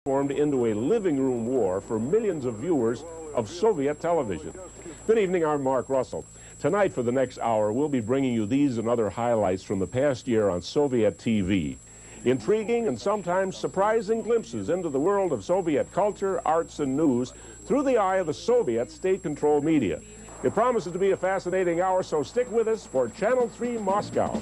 transformed into a living room war for millions of viewers of Soviet television. Good evening, I'm Mark Russell. Tonight, for the next hour, we'll be bringing you these and other highlights from the past year on Soviet TV. Intriguing and sometimes surprising glimpses into the world of Soviet culture, arts, and news through the eye of the Soviet state-controlled media. It promises to be a fascinating hour, so stick with us for Channel 3 Moscow.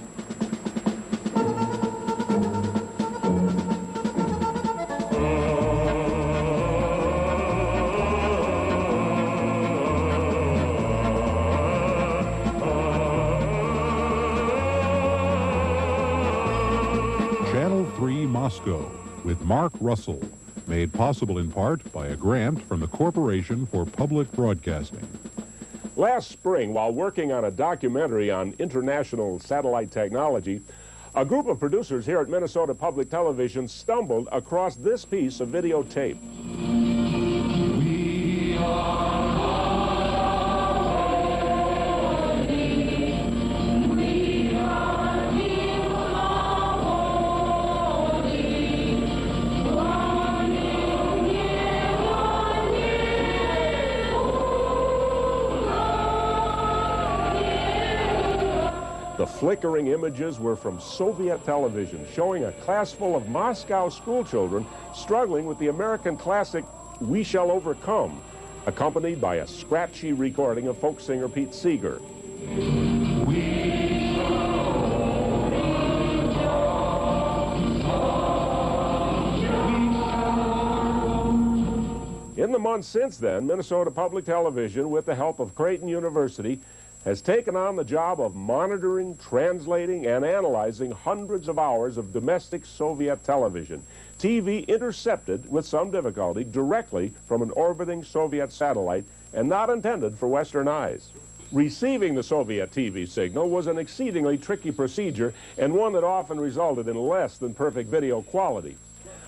Channel 3 Moscow with Mark Russell, made possible in part by a grant from the Corporation for Public Broadcasting. Last spring, while working on a documentary on international satellite technology, a group of producers here at Minnesota Public Television stumbled across this piece of videotape. We are The flickering images were from Soviet television, showing a class full of Moscow schoolchildren struggling with the American classic We Shall Overcome, accompanied by a scratchy recording of folk singer Pete Seeger. In the months since then, Minnesota Public Television, with the help of Creighton University, has taken on the job of monitoring, translating, and analyzing hundreds of hours of domestic Soviet television, TV intercepted with some difficulty directly from an orbiting Soviet satellite and not intended for Western eyes. Receiving the Soviet TV signal was an exceedingly tricky procedure and one that often resulted in less than perfect video quality.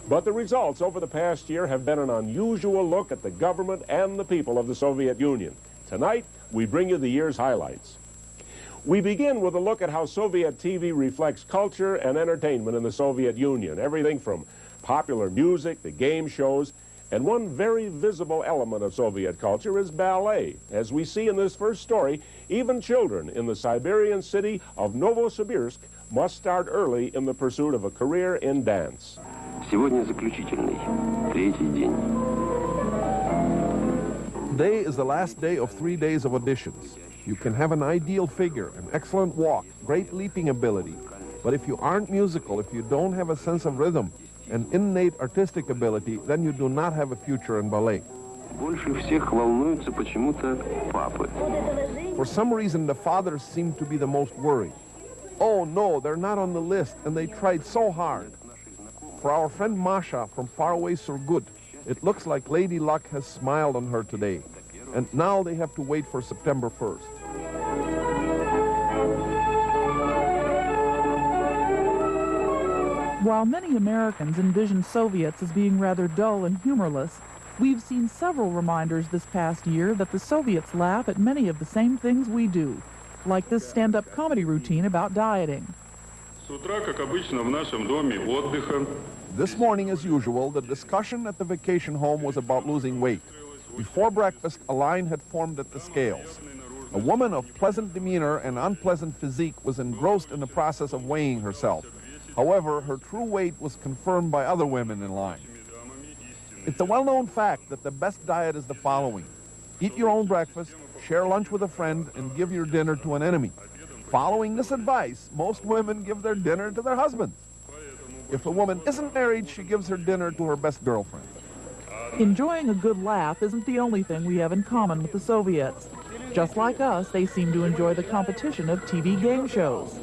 But the results over the past year have been an unusual look at the government and the people of the Soviet Union. Tonight, we bring you the year's highlights. We begin with a look at how Soviet TV reflects culture and entertainment in the Soviet Union, everything from popular music to game shows, and one very visible element of Soviet culture is ballet. As we see in this first story, even children in the Siberian city of Novosibirsk must start early in the pursuit of a career in dance. Сегодня заключительный, третий день. Today is the last day of 3 days of auditions. You can have an ideal figure, an excellent walk, great leaping ability. But if you aren't musical, if you don't have a sense of rhythm and innate artistic ability, then you do not have a future in ballet. Больше всех волнуются почему-то папы. For some reason, the fathers seem to be the most worried. Oh no, they're not on the list, and they tried so hard. For our friend Masha from faraway Surgut, it looks like Lady Luck has smiled on her today, and now they have to wait for September 1st. While many Americans envision Soviets as being rather dull and humorless, we've seen several reminders this past year that the Soviets laugh at many of the same things we do, like this stand-up comedy routine about dieting. This morning, as usual, the discussion at the vacation home was about losing weight. Before breakfast, a line had formed at the scales. A woman of pleasant demeanor and unpleasant physique was engrossed in the process of weighing herself. However, her true weight was confirmed by other women in line. It's a well-known fact that the best diet is the following. Eat your own breakfast, share lunch with a friend, and give your dinner to an enemy. Following this advice, most women give their dinner to their husbands. If a woman isn't married, she gives her dinner to her best girlfriend. Enjoying a good laugh isn't the only thing we have in common with the Soviets. Just like us, they seem to enjoy the competition of TV game shows.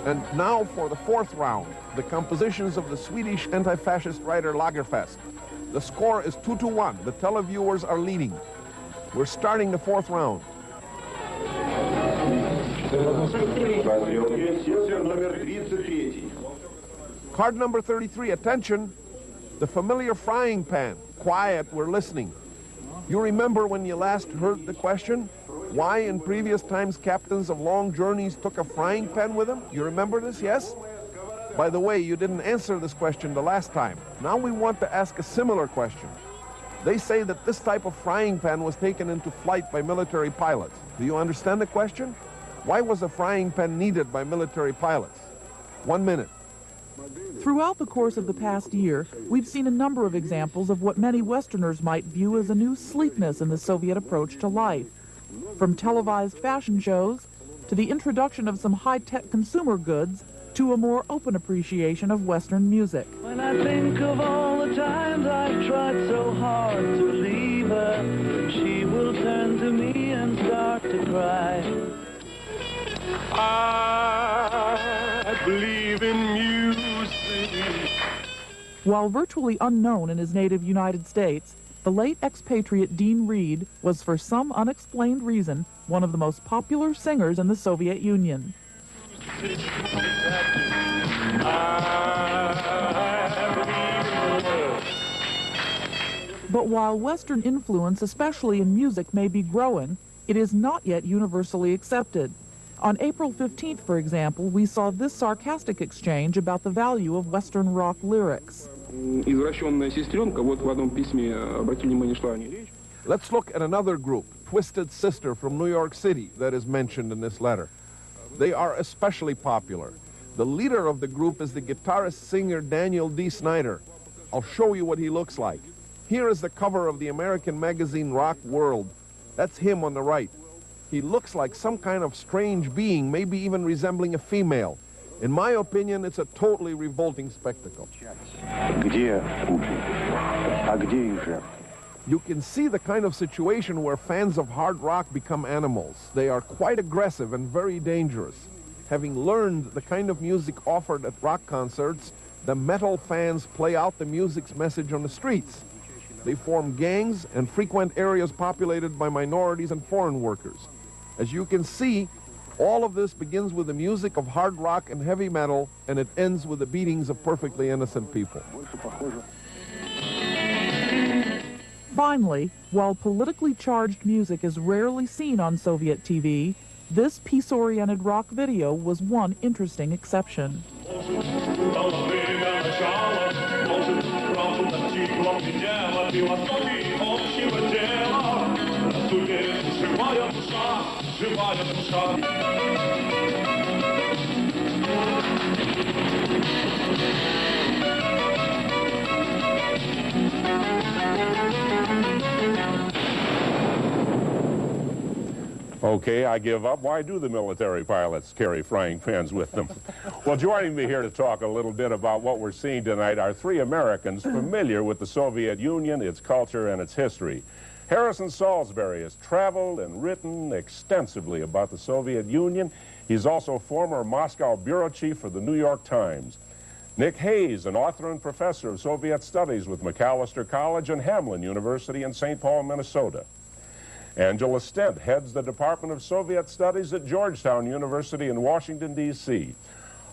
And now for the fourth round, the compositions of the Swedish anti-fascist writer Lagerfest. The score is 2-1. The televiewers are leading. We're starting the fourth round. Card number 33, attention. The familiar frying pan. Quiet, we're listening. You remember when you last heard the question? Why in previous times captains of long journeys took a frying pan with them? You remember this, yes? By the way, you didn't answer this question the last time. Now we want to ask a similar question. They say that this type of frying pan was taken into flight by military pilots. Do you understand the question? Why was a frying pan needed by military pilots? 1 minute. Throughout the course of the past year, we've seen a number of examples of what many Westerners might view as a new sleekness in the Soviet approach to life. From televised fashion shows, to the introduction of some high-tech consumer goods, to a more open appreciation of Western music. When I think of all the times I've tried so hard to leave her, she will turn to me and start to cry. I believe in music. While virtually unknown in his native United States, the late expatriate Dean Reed was, for some unexplained reason, one of the most popular singers in the Soviet Union. But while Western influence, especially in music, may be growing, it is not yet universally accepted. On April 15th, for example, we saw this sarcastic exchange about the value of Western rock lyrics. Let's look at another group, Twisted Sister from New York City, that is mentioned in this letter. They are especially popular. The leader of the group is the guitarist-singer Daniel D. Snyder. I'll show you what he looks like. Here is the cover of the American magazine Rock World. That's him on the right. He looks like some kind of strange being, maybe even resembling a female. In my opinion, it's a totally revolting spectacle. You can see the kind of situation where fans of hard rock become animals. They are quite aggressive and very dangerous. Having learned the kind of music offered at rock concerts, the metal fans play out the music's message on the streets. They form gangs and frequent areas populated by minorities and foreign workers. As you can see, all of this begins with the music of hard rock and heavy metal, and it ends with the beatings of perfectly innocent people. Finally, while politically charged music is rarely seen on Soviet TV, this peace-oriented rock video was one interesting exception. Okay, I give up. Why do the military pilots carry frying pans with them? Well, joining me here to talk a little bit about what we're seeing tonight are three Americans familiar with the Soviet Union, its culture, and its history. Harrison Salisbury has traveled and written extensively about the Soviet Union. He's also former Moscow bureau chief for the New York Times. Nick Hayes, an author and professor of Soviet Studies with Macalester College and Hamlin University in St. Paul, Minnesota. Angela Stent heads the Department of Soviet Studies at Georgetown University in Washington, D.C.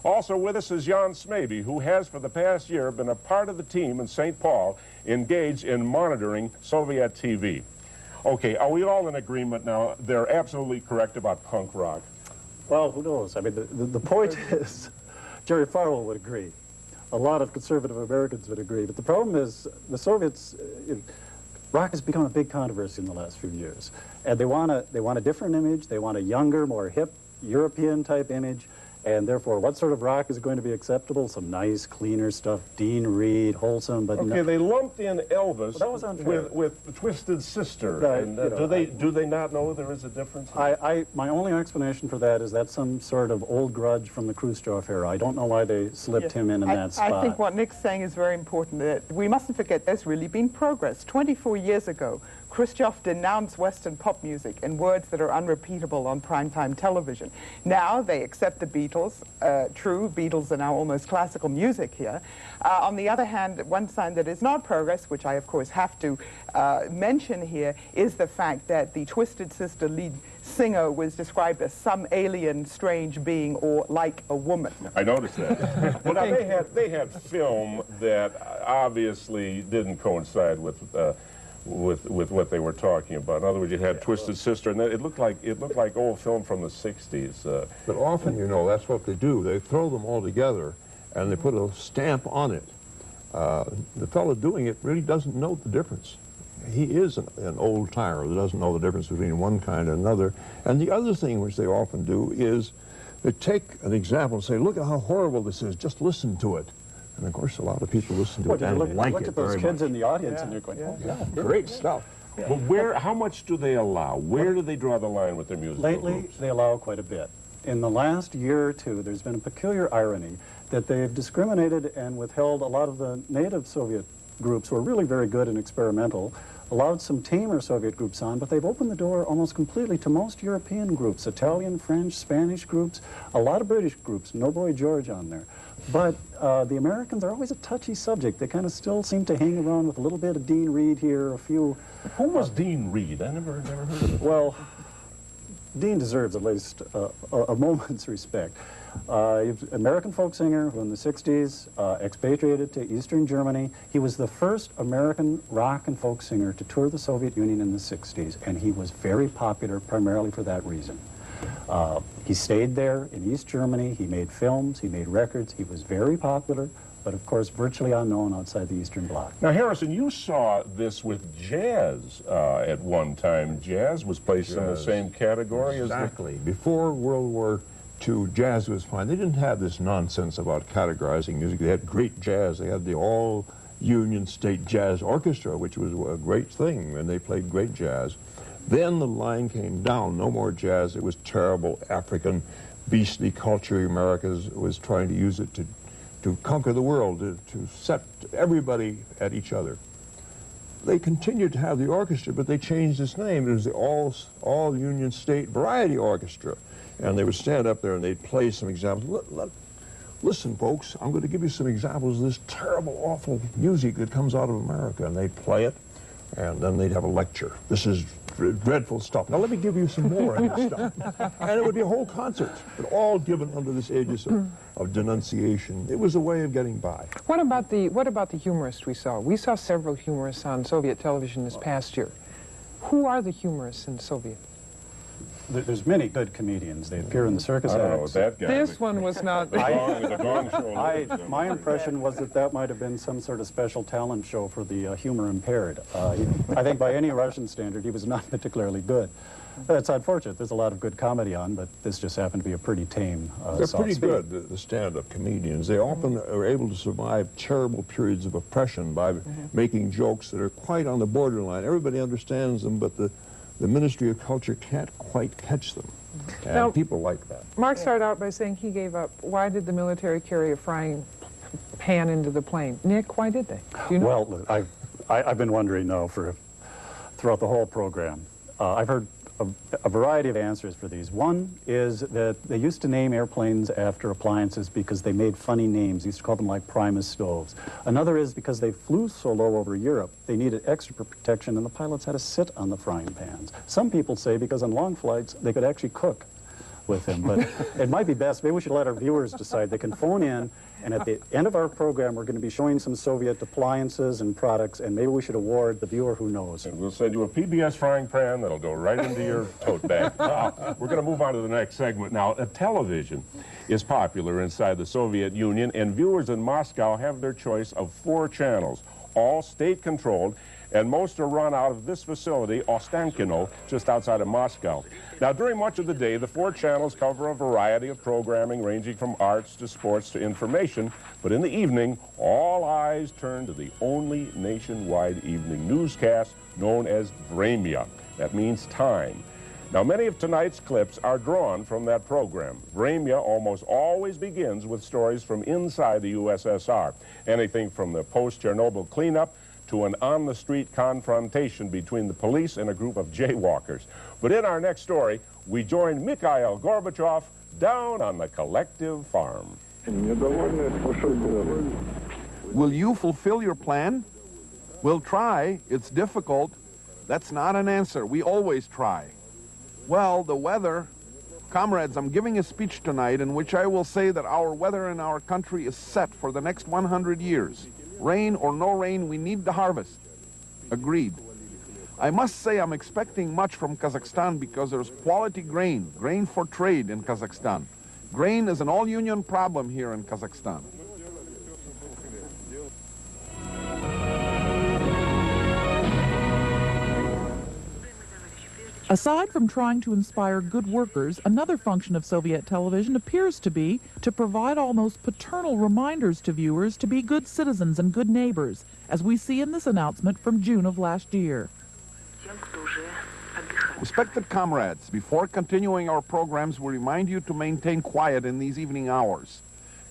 Also with us is Jan Smaby, who has for the past year been a part of the team in St. Paul engaged in monitoring Soviet TV. Okay, are we all in agreement now? They're absolutely correct about punk rock. Well, who knows? I mean, the point is, Jerry Falwell would agree. A lot of conservative Americans would agree. But the problem is the Soviets... rock has become a big controversy in the last few years, and they want a different image. They want a younger, more hip, European-type image, and therefore, what sort of rock is going to be acceptable? Some nice, cleaner stuff, Dean Reed, wholesome, but okay, they lumped in Elvis with the Twisted Sister. Right, and, do they not know there is a difference? My only explanation for that is that's some sort of old grudge from the Khrushchev era. I don't know why they slipped him in that spot. I think what Nick's saying is very important. That we mustn't forget there's really been progress. 24 years ago, Khrushchev denounced Western pop music in words that are unrepeatable on primetime television. Now they accept the Beatles. True, Beatles are now almost classical music here. On the other hand, one sign that is not progress, which I of course have to mention here, is the fact that the Twisted Sister lead singer was described as some alien, strange being or like a woman. I noticed that. Well, now they had film that obviously didn't coincide with what they were talking about. In other words, you had Twisted Sister, and it looked like old film from the '60s. But often, you know, that's what they do. They throw them all together, and they put a stamp on it. The fellow doing it really doesn't know the difference. He is an old timer that doesn't know the difference between one kind and another. And the other thing which they often do is they take an example and say, look at how horrible this is, just listen to it. And of course, a lot of people listen to it and like it very much. Look at those kids in the audience and they're going, oh, yeah, great stuff. But how much do they allow? Where do they draw the line with their music? Lately, they allow quite a bit. In the last year or two, there's been a peculiar irony that they've discriminated and withheld a lot of the native Soviet groups who are really very good and experimental, allowed some tamer Soviet groups on, but they've opened the door almost completely to most European groups, Italian, French, Spanish groups, a lot of British groups, no Boy George on there. But the Americans are always a touchy subject. They kind of still seem to hang around with a little bit of Dean Reed here, a few... Who was Dean Reed? I never heard of him. Well, Dean deserves at least a moment's respect. American folk singer who in the 60s expatriated to Eastern Germany. He was the first American rock and folk singer to tour the Soviet Union in the 60s, and he was very popular primarily for that reason. He stayed there in East Germany, he made films, he made records, he was very popular, but of course virtually unknown outside the Eastern Bloc. Now Harrison, you saw this with jazz at one time. Jazz was placed in the same category as... Exactly. Before World War II, jazz was fine. They didn't have this nonsense about categorizing music. They had great jazz. They had the all-Union State Jazz Orchestra, which was a great thing, and they played great jazz. Then the line came down, no more jazz. It was terrible African beastly culture. America was trying to use it to conquer the world, to set everybody at each other. They continued to have the orchestra, but they changed its name. It was the All-Union State Variety Orchestra. And they would stand up there and they'd play some examples. Listen, folks, I'm going to give you some examples of this terrible, awful music that comes out of America. And they'd play it, and then they'd have a lecture. This is dreadful stuff. Now let me give you some more of this stuff. And it would be a whole concert, but all given under this aegis of denunciation. It was a way of getting by. What about the humorists we saw? We saw several humorists on Soviet television this past year. Who are the humorists in Soviet? There's many good comedians. They appear in the circus acts. I don't know that guy. This one was not... The Gong Show. My impression was that might have been some sort of special talent show for the humor impaired. I think by any Russian standard, he was not particularly good. It's unfortunate. There's a lot of good comedy on, but this just happened to be a pretty tame They're pretty good, the stand-up comedians. They often are able to survive terrible periods of oppression by making jokes that are quite on the borderline. Everybody understands them, but the Ministry of Culture can't quite catch them. And now, people like that. Mark started out by saying he gave up. Why did the military carry a frying pan into the plane? Nick, why did they? Do you know? Well, I've been wondering now throughout the whole program. I've heard a variety of answers for these. One is that they used to name airplanes after appliances because they made funny names. They used to call them like Primus stoves. Another is because they flew so low over Europe, they needed extra protection and the pilots had to sit on the frying pans. Some people say because on long flights they could actually cook with them, but it might be best, maybe we should let our viewers decide. They can phone in, and at the end of our program we're going to be showing some Soviet appliances and products, and maybe we should award the viewer who knows. And we'll send you a PBS frying pan that'll go right into your tote bag. Now, we're going to move on to the next segment. Now, television is popular inside the Soviet Union, and viewers in Moscow have their choice of 4 channels, all state-controlled, and most are run out of this facility, Ostankino, just outside of Moscow. Now, during much of the day, the 4 channels cover a variety of programming ranging from arts to sports to information, but in the evening, all eyes turn to the only nationwide evening newscast known as Vremya. That means time. Now, many of tonight's clips are drawn from that program. Vremya almost always begins with stories from inside the USSR, anything from the post-Chernobyl cleanup to an on-the-street confrontation between the police and a group of jaywalkers. But in our next story, we join Mikhail Gorbachev down on the collective farm. Will you fulfill your plan? We'll try. It's difficult. That's not an answer. We always try. Well, the weather. Comrades, I'm giving a speech tonight in which I will say that our weather in our country is set for the next 100 years. Rain or no rain, we need the harvest. Agreed. I must say I'm expecting much from Kazakhstan because there's quality grain for trade in Kazakhstan. Grain is an all-union problem here in Kazakhstan. Aside from trying to inspire good workers, another function of Soviet television appears to be to provide almost paternal reminders to viewers to be good citizens and good neighbors, as we see in this announcement from June of last year. Respected comrades, before continuing our programs, we remind you to maintain quiet in these evening hours.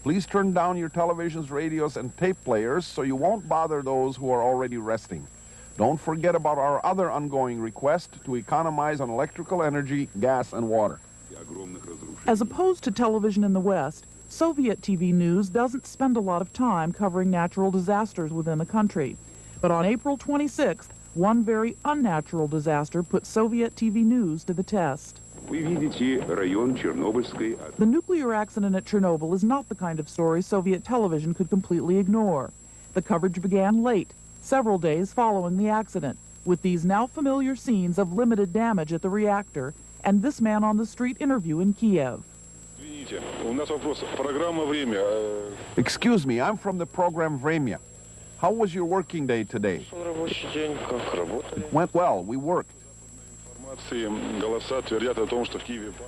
Please turn down your televisions, radios, and tape players so you won't bother those who are already resting. Don't forget about our other ongoing request to economize on electrical energy, gas, and water. As opposed to television in the West, Soviet TV news doesn't spend a lot of time covering natural disasters within the country. But on April 26th, one very unnatural disaster put Soviet TV news to the test. The nuclear accident at Chernobyl is not the kind of story Soviet television could completely ignore. The coverage began late, several days following the accident, with these now familiar scenes of limited damage at the reactor and this man on the street interview in Kiev. Excuse me, I'm from the program Vremya. How was your working day today? It went well, we worked.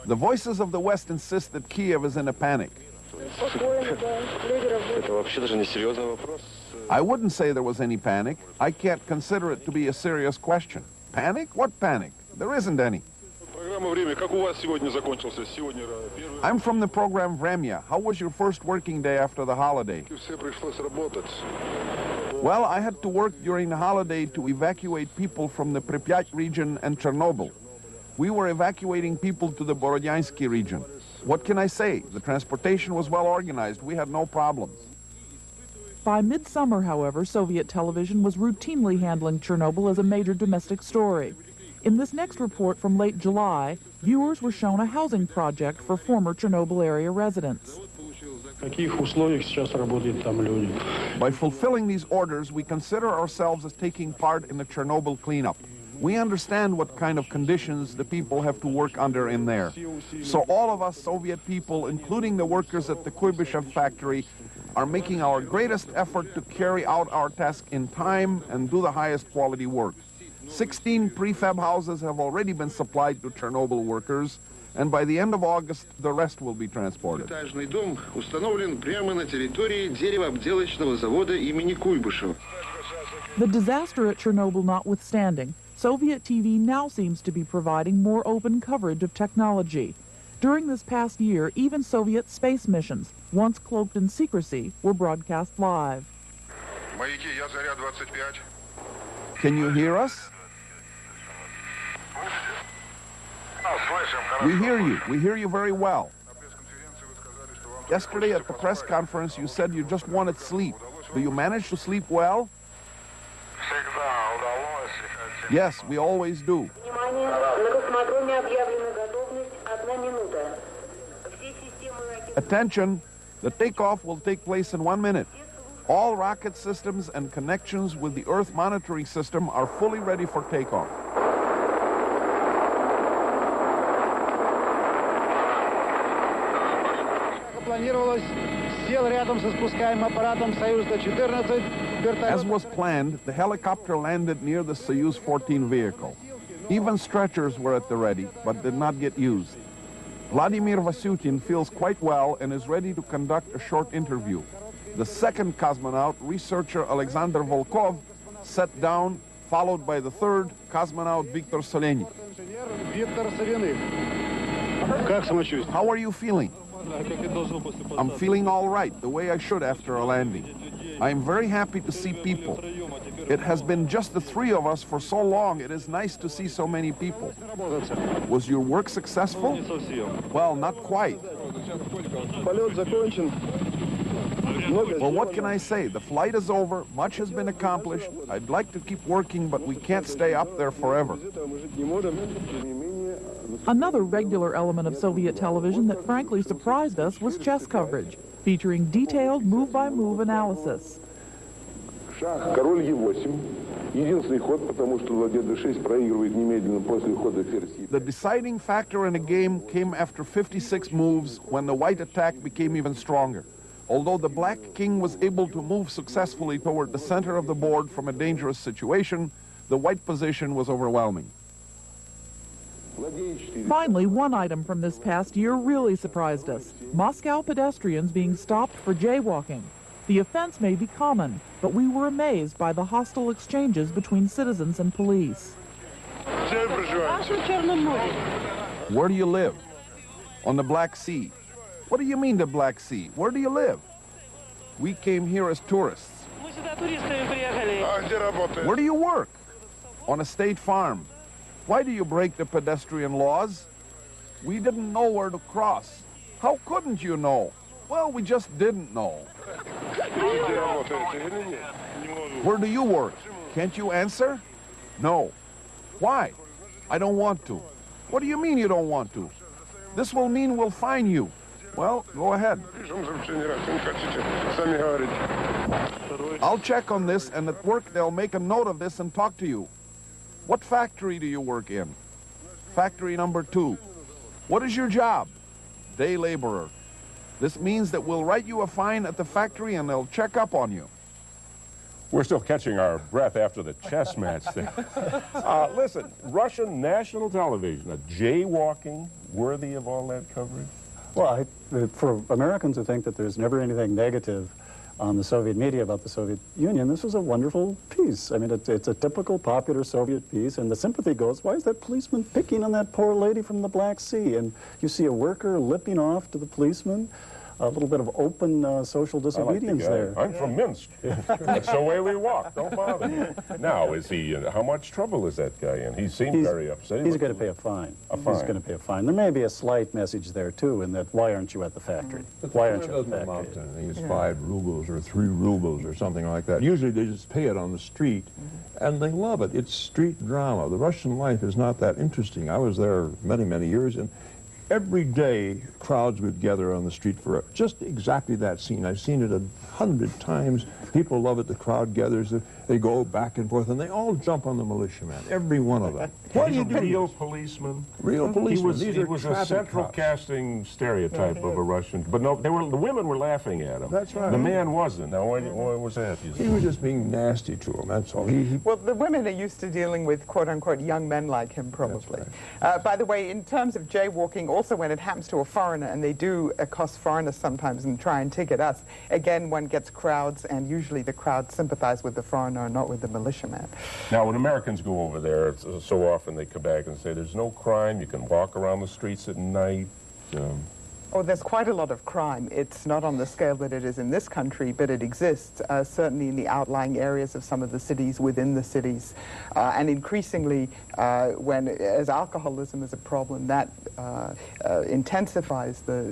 The voices of the West insist that Kiev is in a panic. I wouldn't say there was any panic. I can't consider it to be a serious question. Panic? What panic? There isn't any. I'm from the program Vremya. How was your first working day after the holiday? Well, I had to work during the holiday to evacuate people from the Pripyat region and Chernobyl. We were evacuating people to the Borodyansky region. What can I say? The transportation was well organized. We had no problems. By midsummer, however, Soviet television was routinely handling Chernobyl as a major domestic story. In this next report from late July, viewers were shown a housing project for former Chernobyl area residents. By fulfilling these orders, we consider ourselves as taking part in the Chernobyl cleanup. We understand what kind of conditions the people have to work under in there. So all of us Soviet people, including the workers at the Kuybyshev factory, are making our greatest effort to carry out our task in time and do the highest quality work. 16 prefab houses have already been supplied to Chernobyl workers, and by the end of August, the rest will be transported. The disaster at Chernobyl notwithstanding, Soviet TV now seems to be providing more open coverage of technology. During this past year, even Soviet space missions, once cloaked in secrecy, were broadcast live. Can you hear us? We hear you. We hear you very well. Yesterday at the press conference, you said you just wanted sleep. Do you manage to sleep well? Yes, we always do. Attention, the takeoff will take place in 1 minute. All rocket systems and connections with the Earth monitoring system are fully ready for takeoff. As was planned, the helicopter landed near the Soyuz 14 vehicle. Even stretchers were at the ready, but did not get used. Vladimir Vasyutin feels quite well and is ready to conduct a short interview. The second cosmonaut, researcher Alexander Volkov, sat down, followed by the third, cosmonaut Viktor Solenik. How are you feeling? I'm feeling all right, the way I should after a landing. I am very happy to see people. It has been just the three of us for so long, it is nice to see so many people. Was your work successful? Well, not quite. Well, what can I say? The flight is over, much has been accomplished. I'd like to keep working, but we can't stay up there forever. Another regular element of Soviet television that frankly surprised us was chess coverage, featuring detailed move-by-move analysis. Единственный ход, потому что ладья d6 проигрывает немедленно после хода ферзь. The deciding factor in the game came after 56 moves when the white attack became even stronger. Although the black king was able to move successfully toward the center of the board from a dangerous situation, the white position was overwhelming. Finally, one item from this past year really surprised us. Moscow pedestrians being stopped for jaywalking. The offense may be common, but we were amazed by the hostile exchanges between citizens and police. Where do you live? On the Black Sea. What do you mean the Black Sea? Where do you live? We came here as tourists. Where do you work? On a state farm. Why do you break the pedestrian laws? We didn't know where to cross. How couldn't you know? Well, we just didn't know. Where do you work? Can't you answer? No. Why? I don't want to. What do you mean you don't want to? This will mean we'll fine you. Well, go ahead. I'll check on this, and at work they'll make a note of this and talk to you. What factory do you work in? Factory number 2. What is your job? Day laborer. This means that we'll write you a fine at the factory and they'll check up on you. We're still catching our breath after the chess match there. Listen, Russian national television, a jaywalking worthy of all that coverage? Well, for Americans who think that there's never anything negative on the Soviet media about the Soviet Union, this was a wonderful piece. I mean, it's a typical popular Soviet piece, and the sympathy goes, why is that policeman picking on that poor lady from the Black Sea? And you see a worker lipping off to the policeman. A little bit of open social disobedience there. I'm from Minsk. That's the way we walk. Don't bother me. Now, is he? How much trouble is that guy in? He seemed very upset. He's going to pay a fine. A fine. He's going to pay a fine. There may be a slight message there too, in that why aren't you at the factory? Why aren't you at the factory? I think it's 5 rubles or 3 rubles or something like that. Usually they just pay it on the street, and they love it. It's street drama. The Russian life is not that interesting. I was there many, many years, and every day, crowds would gather on the street for just exactly that scene. I've seen it 100 times. People love it. The crowd gathers. They go back and forth, and they all jump on the militiaman, every one of them. What do you do? Real policeman. Real policeman. He was a central casting stereotype of a Russian. But no, the women were laughing at him. That's right. The man wasn't. Now, why was that? He was just being nasty to him. That's all. Well, the women are used to dealing with quote-unquote young men like him, probably. Right. By the way, in terms of jaywalking, also when it happens to a foreigner, and they do accost foreigners sometimes and try and ticket us, again, one gets crowds, and usually the crowd sympathize with the foreigner and not with the militiaman. Now, when Americans go over there, so often they come back and say, there's no crime, you can walk around the streets at night. Oh, there's quite a lot of crime. It's not on the scale that it is in this country, but it exists, certainly in the outlying areas of some of the cities, within the cities. And increasingly, as alcoholism is a problem, that intensifies the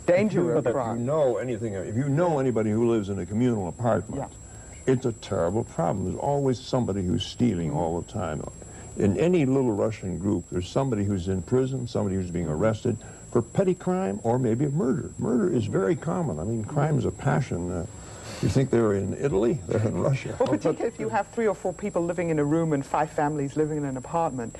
danger of crime. If you know anybody who lives in a communal apartment, it's a terrible problem. There's always somebody who's stealing all the time. In any little Russian group, there's somebody who's in prison, somebody who's being arrested for petty crime or maybe murder. Murder is very common. I mean, crime is a passion. You think they're in Italy? They're in Russia. Well, particularly if you have 3 or 4 people living in a room and 5 families living in an apartment,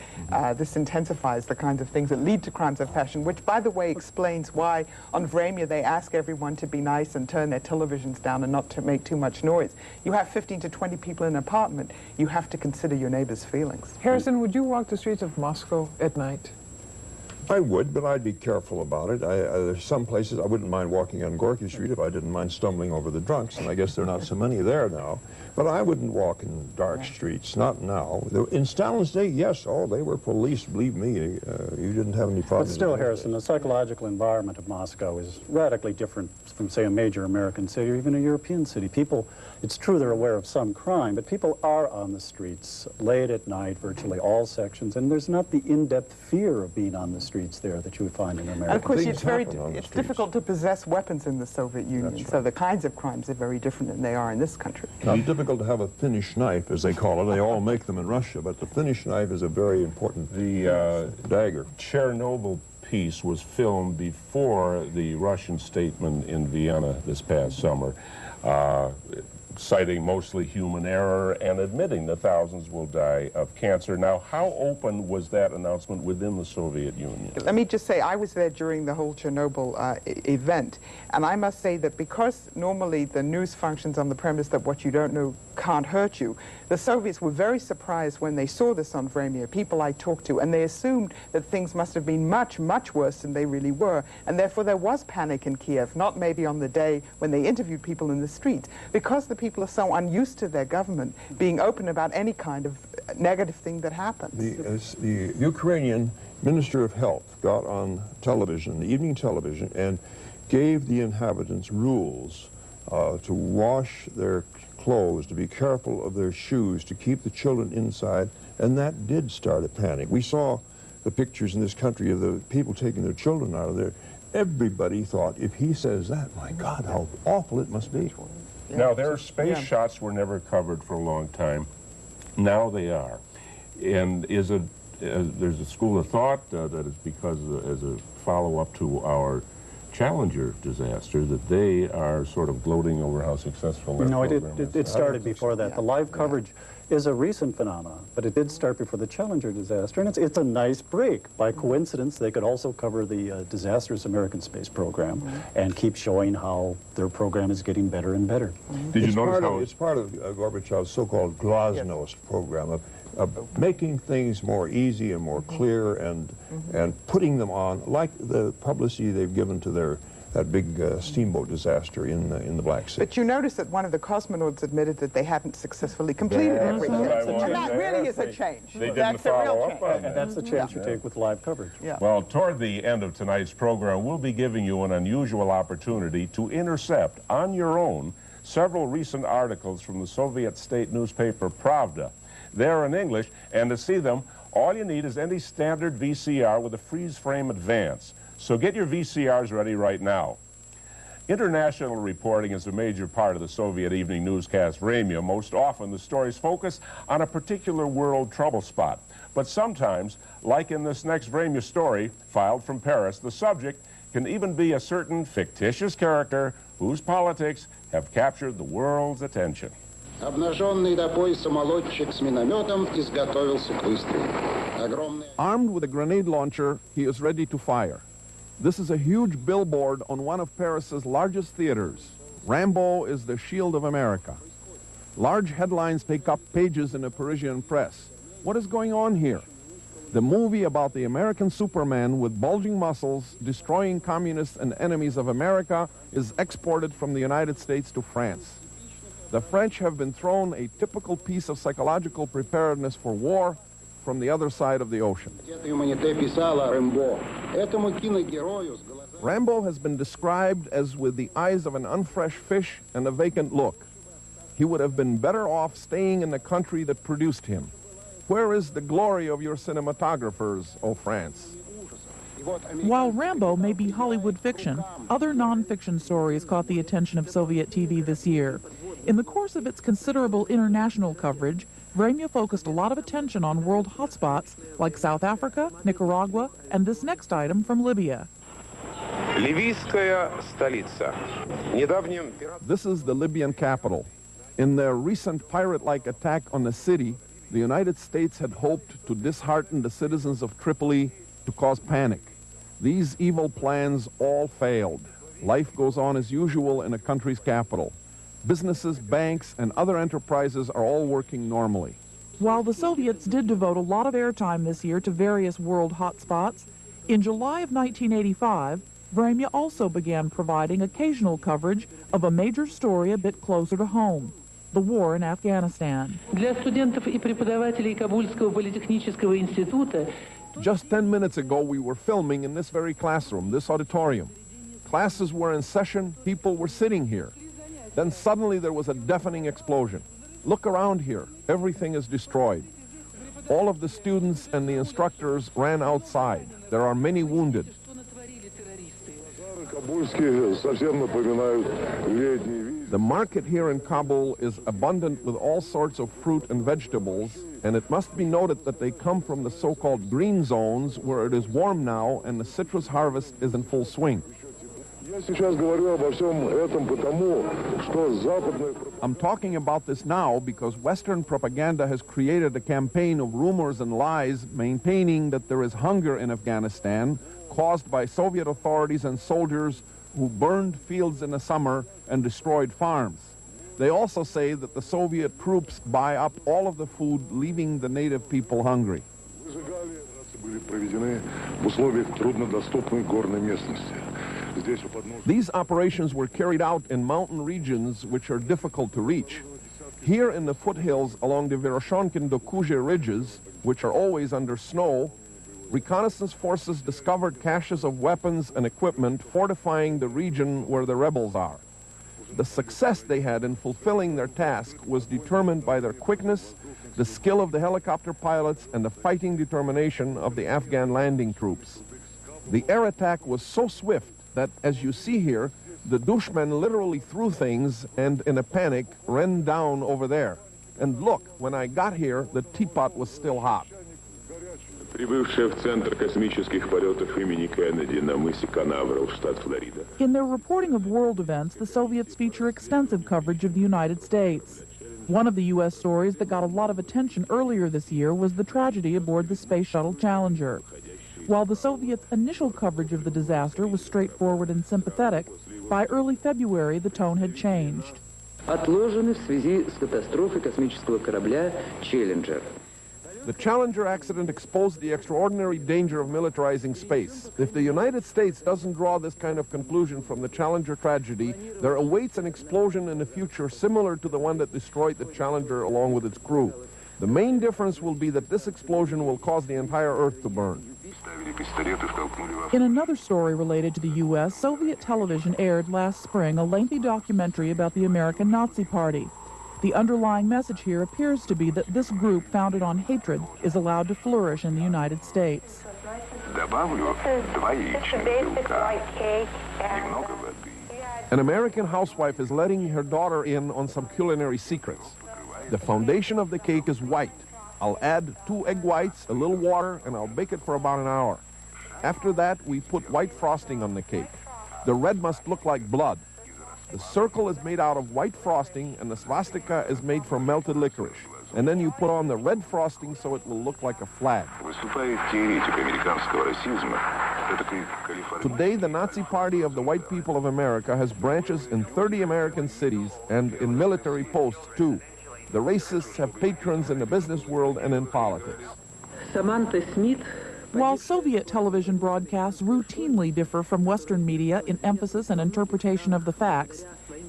this intensifies the kinds of things that lead to crimes of passion, which, by the way, explains why on Vremya they ask everyone to be nice and turn their televisions down and not to make too much noise. You have 15 to 20 people in an apartment. You have to consider your neighbor's feelings. Harrison, would you walk the streets of Moscow at night? I would, but I'd be careful about it. There's some places I wouldn't mind walking on Gorky Street if I didn't mind stumbling over the drunks, and I guess there are not so many there now. But I wouldn't walk in dark streets, not now. In Stalin's day, yes, they were police, believe me. You didn't have any problems. But still, Harrison, the psychological environment of Moscow is radically different from, say, a major American city or even a European city. People, it's true they're aware of some crime, but people are on the streets late at night, virtually all sections, and there's not the in-depth fear of being on the streets there that you would find in America. And of course, it's difficult to possess weapons in the Soviet Union, so the kinds of crimes are very different than they are in this country. It's difficult to have a Finnish knife, as they call it. They all make them in Russia, but the Finnish knife is a very important dagger. Chernobyl piece was filmed before the Russian statement in Vienna this past summer. citing mostly human error and admitting that thousands will die of cancer. Now, how open was that announcement within the Soviet Union? Let me just say, I was there during the whole Chernobyl event, and I must say that because normally the news functions on the premise that what you don't know can't hurt you, the Soviets were very surprised when they saw this on Vremya, people I talked to, and they assumed that things must have been much, much worse than they really were, and therefore there was panic in Kiev, not maybe on the day when they interviewed people in the streets, because the people are so unused to their government being open about any kind of negative thing that happens. The Ukrainian Minister of Health got on television, the evening television, and gave the inhabitants rules to wash their clothes, to be careful of their shoes, to keep the children inside, and that did start a panic. We saw the pictures in this country of the people taking their children out of there. Everybody thought, if he says that, my God, how awful it must be. Yeah. Now, their space shots were never covered for a long time. Now they are. And there's a school of thought that it's because, as a follow-up to our Challenger disaster, that they are sort of gloating over how successful their program is. It started before that. The live coverage is a recent phenomenon, but it did start before the Challenger disaster, and it's a nice break. By coincidence, they could also cover the disastrous American space program and keep showing how their program is getting better and better. Did you notice how it's part of Gorbachev's so-called glasnost program of making things more easy and more clear and putting them on, like the publicity they've given to that big steamboat disaster in the Black Sea. But you notice that one of the cosmonauts admitted that they hadn't successfully completed everything. And that really is a change. They didn't follow up on that. And that's the chance you take with live coverage. Yeah. Well, toward the end of tonight's program, we'll be giving you an unusual opportunity to intercept on your own several recent articles from the Soviet state newspaper Pravda. They're in English, and to see them, all you need is any standard VCR with a freeze frame advance. So get your VCRs ready right now. International reporting is a major part of the Soviet evening newscast Vremya. Most often the stories focus on a particular world trouble spot. But sometimes, like in this next Vremya story, filed from Paris, the subject can even be a certain fictitious character whose politics have captured the world's attention. Обнаженный до пояса молодчик с минометом изготовился к выстрелу. Armed with a grenade launcher, he is ready to fire. This is a huge billboard on one of Paris's largest theaters. Rambo is the shield of America. Large headlines take up pages in the Parisian press. What is going on here? The movie about the American Superman with bulging muscles destroying communists and enemies of America is exported from the United States to France. The French have been thrown a typical piece of psychological preparedness for war from the other side of the ocean. Rambo has been described as with the eyes of an unfresh fish and a vacant look. He would have been better off staying in the country that produced him. Where is the glory of your cinematographers, O France? While Rambo may be Hollywood fiction, other non-fiction stories caught the attention of Soviet TV this year. In the course of its considerable international coverage, Vremya focused a lot of attention on world hotspots like South Africa, Nicaragua, and this next item from Libya. This is the Libyan capital. In their recent pirate-like attack on the city, the United States had hoped to dishearten the citizens of Tripoli, to cause panic. These evil plans all failed. Life goes on as usual in a country's capital. Businesses, banks, and other enterprises are all working normally. While the Soviets did devote a lot of airtime this year to various world hotspots, in July of 1985, Vremya also began providing occasional coverage of a major story a bit closer to home, the war in Afghanistan. Just 10 minutes ago, we were filming in this very classroom, this auditorium. Classes were in session, people were sitting here. Then suddenly there was a deafening explosion. Look around here, everything is destroyed. All of the students and the instructors ran outside. There are many wounded. The market here in Kabul is abundant with all sorts of fruit and vegetables, and it must be noted that they come from the so-called green zones where it is warm now and the citrus harvest is in full swing. I'm talking about this now because Western propaganda has created a campaign of rumors and lies maintaining that there is hunger in Afghanistan caused by Soviet authorities and soldiers who burned fields in the summer and destroyed farms. They also say that the Soviet troops buy up all of the food, leaving the native people hungry. These operations were carried out in mountain regions which are difficult to reach. Here in the foothills along the Vereshonkin-Dokuzhe ridges, which are always under snow, reconnaissance forces discovered caches of weapons and equipment fortifying the region where the rebels are. The success they had in fulfilling their task was determined by their quickness, the skill of the helicopter pilots, and the fighting determination of the Afghan landing troops. The air attack was so swift that, as you see here, the Dushman literally threw things and, in a panic, ran down over there. And look, when I got here, the teapot was still hot. In their reporting of world events, the Soviets feature extensive coverage of the United States. One of the U.S. stories that got a lot of attention earlier this year was the tragedy aboard the Space Shuttle Challenger. While the Soviets' initial coverage of the disaster was straightforward and sympathetic, by early February the tone had changed. Отложены в связи с катастрофой космического корабля «Челленджер». The Challenger accident exposed the extraordinary danger of militarizing space. If the United States doesn't draw this kind of conclusion from the Challenger tragedy, there awaits an explosion in the future similar to the one that destroyed the Challenger along with its crew. The main difference will be that this explosion will cause the entire Earth to burn. In another story related to the U.S., Soviet television aired last spring a lengthy documentary about the American Nazi Party. The underlying message here appears to be that this group founded on hatred is allowed to flourish in the United States. An American housewife is letting her daughter in on some culinary secrets. The foundation of the cake is white. I'll add 2 egg whites, a little water, and I'll bake it for about an hour. After that, we put white frosting on the cake. The red must look like blood. The circle is made out of white frosting, and the swastika is made from melted licorice. And then you put on the red frosting so it will look like a flag. Today, the Nazi Party of the White People of America has branches in 30 American cities and in military posts, too. The racists have patrons in the business world and in politics. While Soviet television broadcasts routinely differ from Western media in emphasis and interpretation of the facts,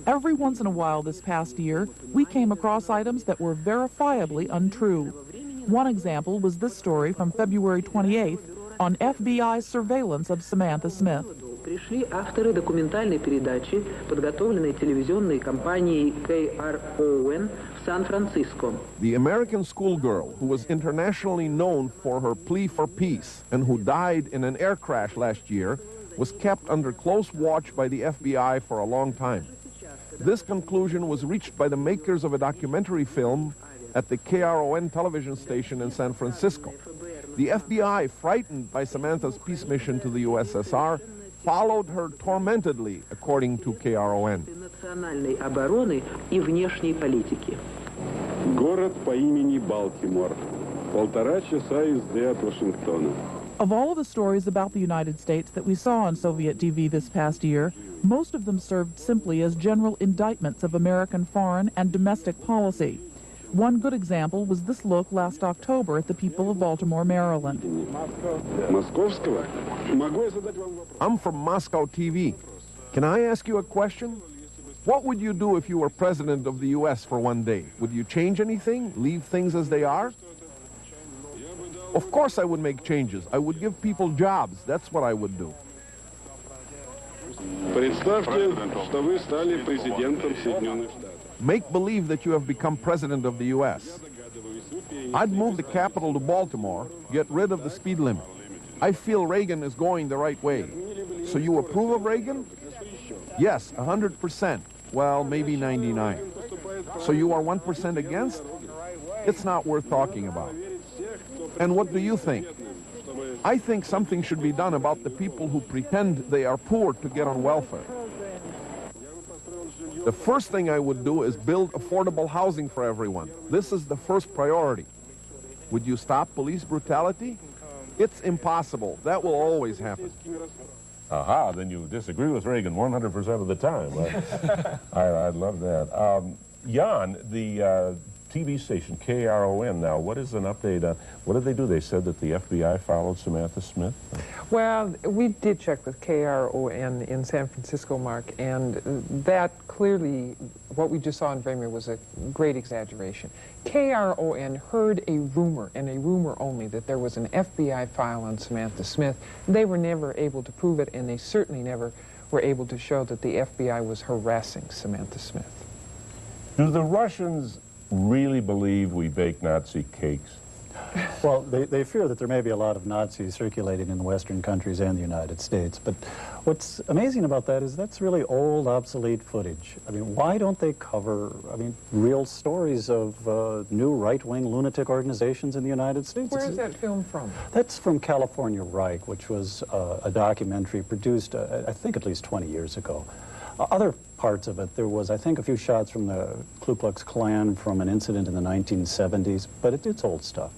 every once in a while this past year, we came across items that were verifiably untrue. One example was this story from February 28th on FBI's surveillance of Samantha Smith. Пришли авторы документальной передачи, подготовленной телевизионной компанией KRON в Сан-Франциско. The American schoolgirl who was internationally known for her plea for peace and who died in an air crash last year was kept under close watch by the FBI for a long time. This conclusion was reached by the makers of a documentary film at the KRON television station in San Francisco. The FBI, frightened by Samantha's peace mission to the USSR, followed her tormentedly, according to KRON. Национальной обороны и внешней политики. Город по имени Балтимор. 1,5 часа езды от Вашингтона. Of all of the stories about the United States that we saw on Soviet TV this past year, most of them served simply as general indictments of American foreign and domestic policy. One good example was this look last October at the people of Baltimore, Maryland. I'm from Moscow TV. Can I ask you a question? What would you do if you were president of the U.S. for one day? Would you change anything? Leave things as they are? Of course I would make changes. I would give people jobs. That's what I would do. Представьте, что вы стали президентом Соединенных Штатов. Make believe that you have become president of the U.S. I'd move the capital to Baltimore, get rid of the speed limit. I feel Reagan is going the right way. So you approve of Reagan? Yes, 100%. Well, maybe 99. So you are 1% against? It's not worth talking about. And what do you think? I think something should be done about the people who pretend they are poor to get on welfare. The first thing I would do is build affordable housing for everyone. This is the first priority. Would you stop police brutality? It's impossible. That will always happen. Aha, then you disagree with Reagan 100% of the time. I love that. Jan, the TV station, KRON now, what is an update on, what did they do? They said that the FBI followed Samantha Smith? Well, we did check with KRON in San Francisco, Mark, and that clearly, what we just saw in Weimar was a great exaggeration. KRON heard a rumor, and a rumor only, that there was an FBI file on Samantha Smith. They were never able to prove it, and they certainly never were able to show that the FBI was harassing Samantha Smith. Do the Russians really believe we bake Nazi cakes? Well, they fear that there may be a lot of Nazis circulating in the Western countries and the United States. But what's amazing about that is that's really old, obsolete footage. I mean, why don't they cover, real stories of new right-wing lunatic organizations in the United States? Where is that film from? That's from California Reich, which was a documentary produced, I think, at least 20 years ago. Other parts of it, there was, I think, a few shots from the Ku Klux Klan from an incident in the 1970s, but it's old stuff.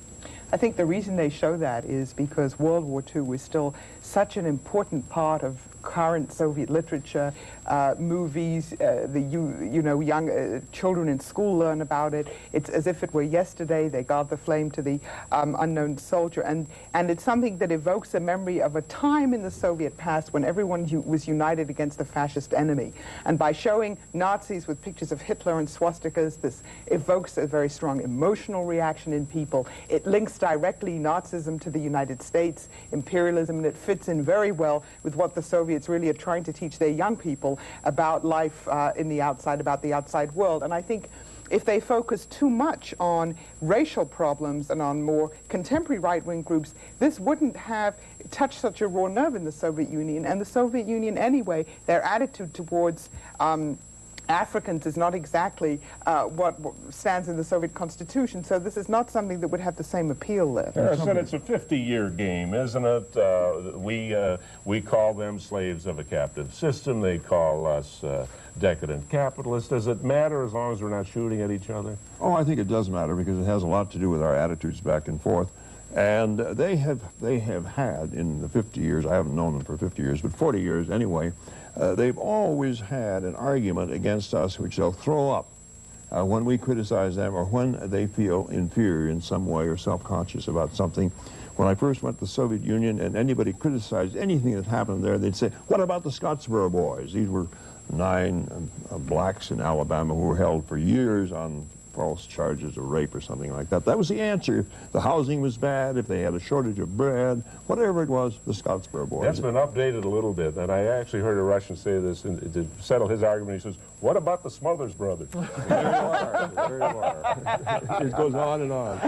I think the reason they show that is because World War II was still such an important part of current Soviet literature, movies, young children in school learn about it. It's as if it were yesterday. They guard the flame to the unknown soldier, and it's something that evokes a memory of a time in the Soviet past when everyone was united against the fascist enemy. And by showing Nazis with pictures of Hitler and swastikas, this evokes a very strong emotional reaction in people. It links directly Nazism to the United States imperialism, and it fits in very well with what the Soviets really are trying to teach their young people about life in the outside, about the outside world. And I think if they focus too much on racial problems and on more contemporary right-wing groups, this wouldn't have touched such a raw nerve in the Soviet Union. And the Soviet Union anyway, their attitude towards Africans is not exactly what stands in the Soviet Constitution, so this is not something that would have the same appeal there. Harrison, it's a 50-year game, isn't it? We call them slaves of a captive system. They call us decadent capitalists. Does it matter as long as we're not shooting at each other? Oh, I think it does matter because it has a lot to do with our attitudes back and forth. And they have had, in the 50 years, I haven't known them for 50 years, but 40 years anyway, they've always had an argument against us which they'll throw up when we criticize them or when they feel inferior in some way or self-conscious about something. When I first went to the Soviet Union and anybody criticized anything that happened there, they'd say, what about the Scottsboro Boys? These were 9 blacks in Alabama who were held for years on false charges of rape or something like that. That was the answer. If the housing was bad, if they had a shortage of bread, whatever it was, the Scottsboro Boys. That's been updated a little bit, and I actually heard a Russian say this and to settle his argument. He says, what about the Smothers Brothers? There you are. There you are. It goes on and on.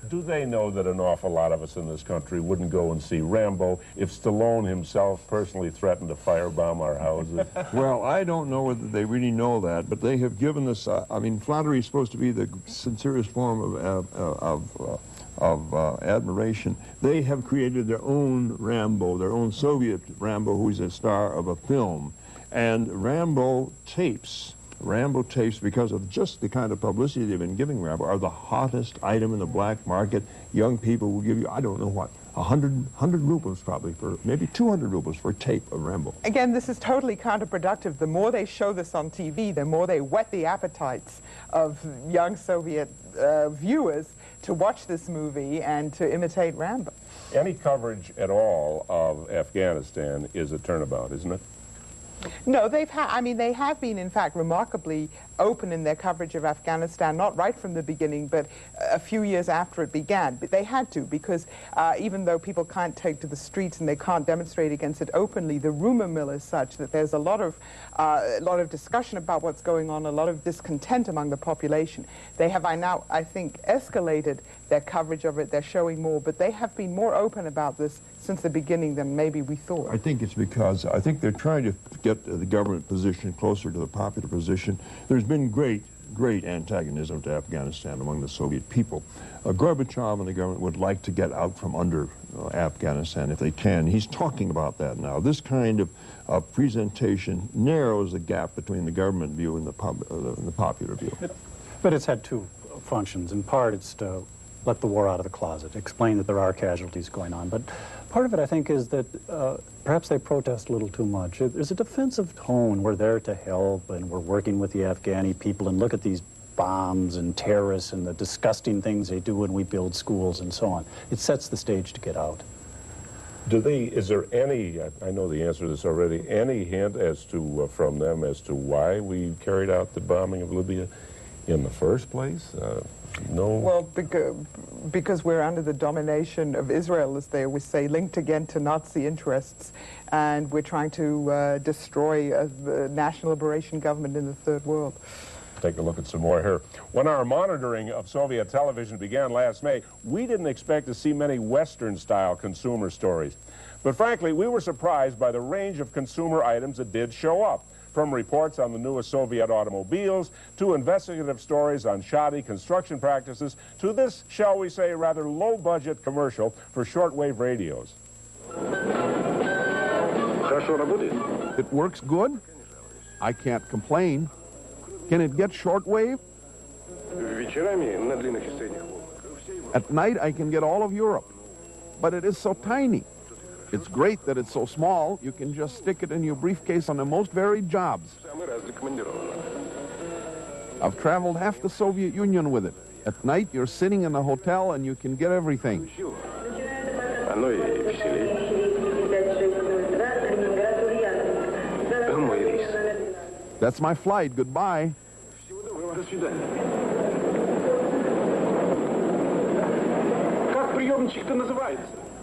Do they know that an awful lot of us in this country wouldn't go and see Rambo if Stallone himself personally threatened to firebomb our houses? Well, I don't know whether they really know that, but they have given us, flattery is supposed to be the sincerest form of admiration. They have created their own Rambo, their own Soviet Rambo, who is a star of a film. And Rambo tapes, because of just the kind of publicity they've been giving Rambo, are the hottest item in the black market. Young people will give you, I don't know what, 100 rubles probably, for maybe 200 rubles for a tape of Rambo. Again, this is totally counterproductive. The more they show this on TV, the more they whet the appetites of young Soviet viewers to watch this movie and to imitate Rambo. Any coverage at all of Afghanistan is a turnabout, isn't it? No, they have been, in fact, remarkably open in their coverage of Afghanistan, not right from the beginning, but a few years after it began. But they had to, because even though people can't take to the streets and they can't demonstrate against it openly, the rumor mill is such that there's a lot of discussion about what's going on, a lot of discontent among the population. They have now, I think, escalated their coverage of it. They're showing more, but they have been more open about this since the beginning than maybe we thought. I think it's because I think they're trying to get the government position closer to the popular position. There's been great antagonism to Afghanistan among the Soviet people. Gorbachev and the government would like to get out from under Afghanistan if they can. He's talking about that now. This kind of presentation narrows the gap between the government view and the popular view. But it's had two functions. In part, it's to let the war out of the closet, explain that there are casualties going on. But part of it, I think, is that perhaps they protest a little too much. There's a defensive tone. We're there to help, and we're working with the Afghani people, and look at these bombs and terrorists and the disgusting things they do when we build schools and so on. It sets the stage to get out. Is there any, I know the answer to this already, any hint as to, from them as to why we carried out the bombing of Libya in the first place? No? Well, because we're under the domination of Israel, as they always say, linked again to Nazi interests, and we're trying to destroy the national liberation government in the Third World. Take a look at some more here. When our monitoring of Soviet television began last May, we didn't expect to see many Western-style consumer stories. But frankly, we were surprised by the range of consumer items that did show up, from reports on the newest Soviet automobiles, to investigative stories on shoddy construction practices, to this, shall we say, rather low-budget commercial for shortwave radios. It works good. I can't complain. Can it get shortwave? At night, I can get all of Europe, but it is so tiny. It's great that it's so small. You can just stick it in your briefcase on the most varied jobs. I've traveled half the Soviet Union with it. At night, you're sitting in a hotel and you can get everything. That's my flight. Goodbye.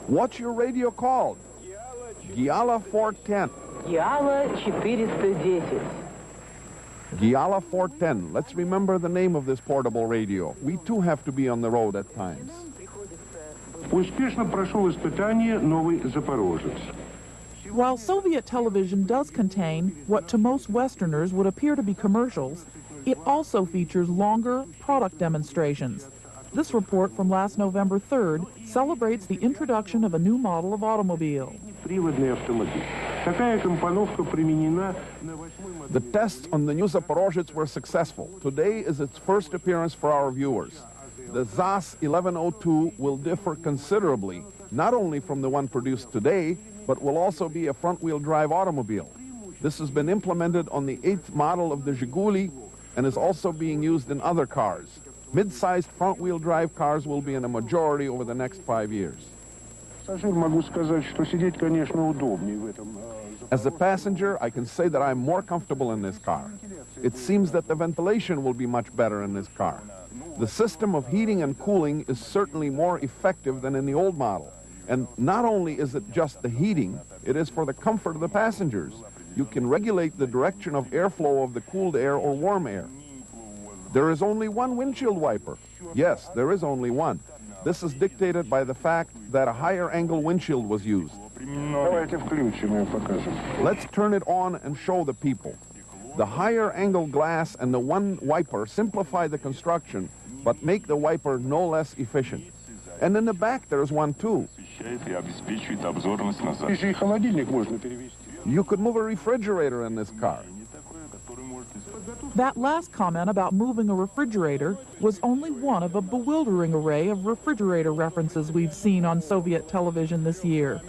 What's your radio called? Giala 410. Giala 410. Giala 410. Let's remember the name of this portable radio. We too have to be on the road at times. While Soviet television does contain what to most Westerners would appear to be commercials, it also features longer product demonstrations. This report from last November 3rd celebrates the introduction of a new model of automobile. The tests on the new Zaporozhets were successful. Today is its first appearance for our viewers. The ZAS 1102 will differ considerably, not only from the one produced today, but will also be a front-wheel drive automobile. This has been implemented on the 8th model of the Zhiguli and is also being used in other cars. Mid-sized front-wheel drive cars will be in a majority over the next 5 years. As a passenger, I can say that I'm more comfortable in this car. It seems that the ventilation will be much better in this car. The system of heating and cooling is certainly more effective than in the old model. And not only is it just the heating, it is for the comfort of the passengers. You can regulate the direction of airflow of the cooled air or warm air. There is only one windshield wiper. Yes, there is only one. This is dictated by the fact that a higher angle windshield was used. Let's turn it on and show the people. The higher angle glass and the one wiper simplify the construction, but make the wiper no less efficient. And in the back there's one too. You could move a refrigerator in this car. That last comment about moving a refrigerator was only one of a bewildering array of refrigerator references we've seen on Soviet television this year.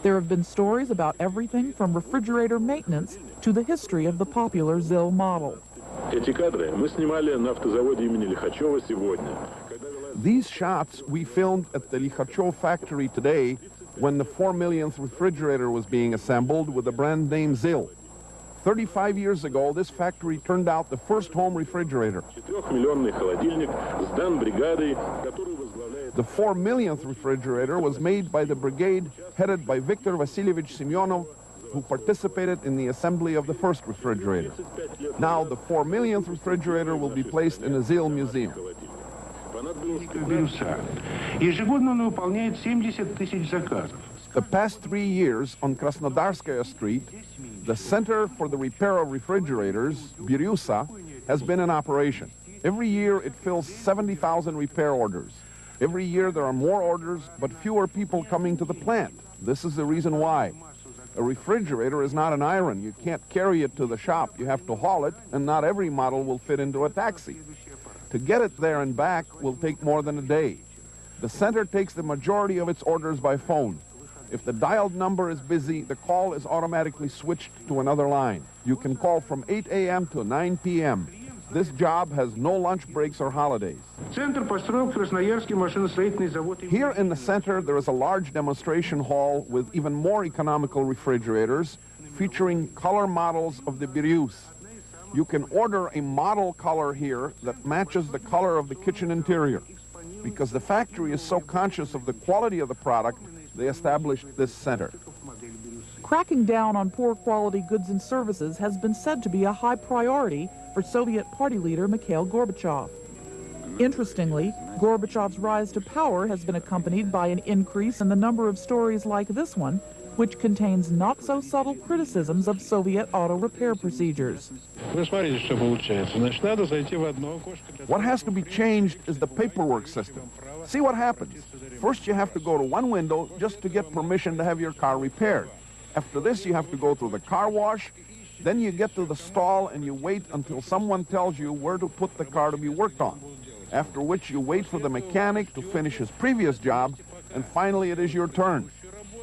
There have been stories about everything from refrigerator maintenance to the history of the popular ZIL model. These shots we filmed at the Likhachov factory today when the 4 millionth refrigerator was being assembled with the brand name ZIL. 35 years ago, this factory turned out the first home refrigerator. The 4 millionth refrigerator was made by the brigade headed by Viktor Vasilievich Semyonov, who participated in the assembly of the first refrigerator. Now the 4 millionth refrigerator will be placed in a ZIL museum. The past 3 years on Krasnodarskaya Street, the Center for the Repair of Refrigerators, Biryusa, has been in operation. Every year it fills 70,000 repair orders. Every year there are more orders, but fewer people coming to the plant. This is the reason why. A refrigerator is not an iron. You can't carry it to the shop. You have to haul it, and not every model will fit into a taxi. To get it there and back will take more than a day. The center takes the majority of its orders by phone. If the dialed number is busy, the call is automatically switched to another line. You can call from 8 a.m. to 9 p.m. This job has no lunch breaks or holidays. Here in the center, there is a large demonstration hall with even more economical refrigerators featuring color models of the Birius. You can order a model color here that matches the color of the kitchen interior. Because the factory is so conscious of the quality of the product, they established this center. Cracking down on poor quality goods and services has been said to be a high priority for Soviet Party leader Mikhail Gorbachev. Interestingly, Gorbachev's rise to power has been accompanied by an increase in the number of stories like this one, which contains not-so-subtle criticisms of Soviet auto repair procedures. What has to be changed is the paperwork system. See what happens. First, you have to go to one window just to get permission to have your car repaired. After this, you have to go through the car wash. Then you get to the stall and you wait until someone tells you where to put the car to be worked on. After which you wait for the mechanic to finish his previous job, and finally it is your turn.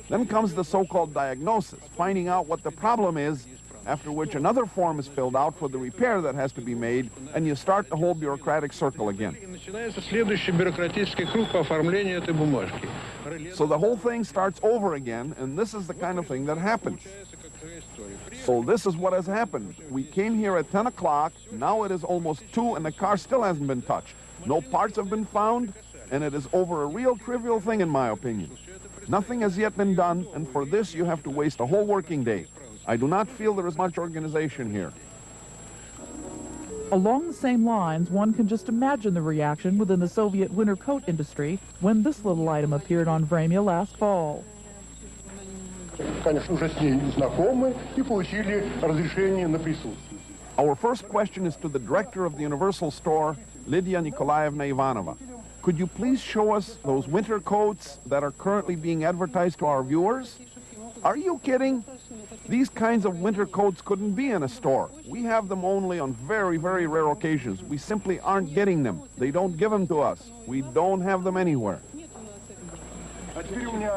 Then comes the so-called diagnosis, finding out what the problem is, after which another form is filled out for the repair that has to be made, and you start the whole bureaucratic circle again. So the whole thing starts over again, and this is the kind of thing that happens. So this is what has happened. We came here at 10 o'clock, now it is almost 2, and the car still hasn't been touched. No parts have been found, and it is over a real trivial thing in my opinion. Nothing has yet been done, and for this you have to waste a whole working day. I do not feel there is much organization here. Along the same lines, one can just imagine the reaction within the Soviet winter coat industry when this little item appeared on Vremya last fall. Our first question is to the director of the Universal Store, Lydia Nikolaevna Ivanova. Could you please show us those winter coats that are currently being advertised to our viewers? Are you kidding? These kinds of winter coats couldn't be in a store. We have them only on very, very rare occasions. We simply aren't getting them. They don't give them to us. We don't have them anywhere.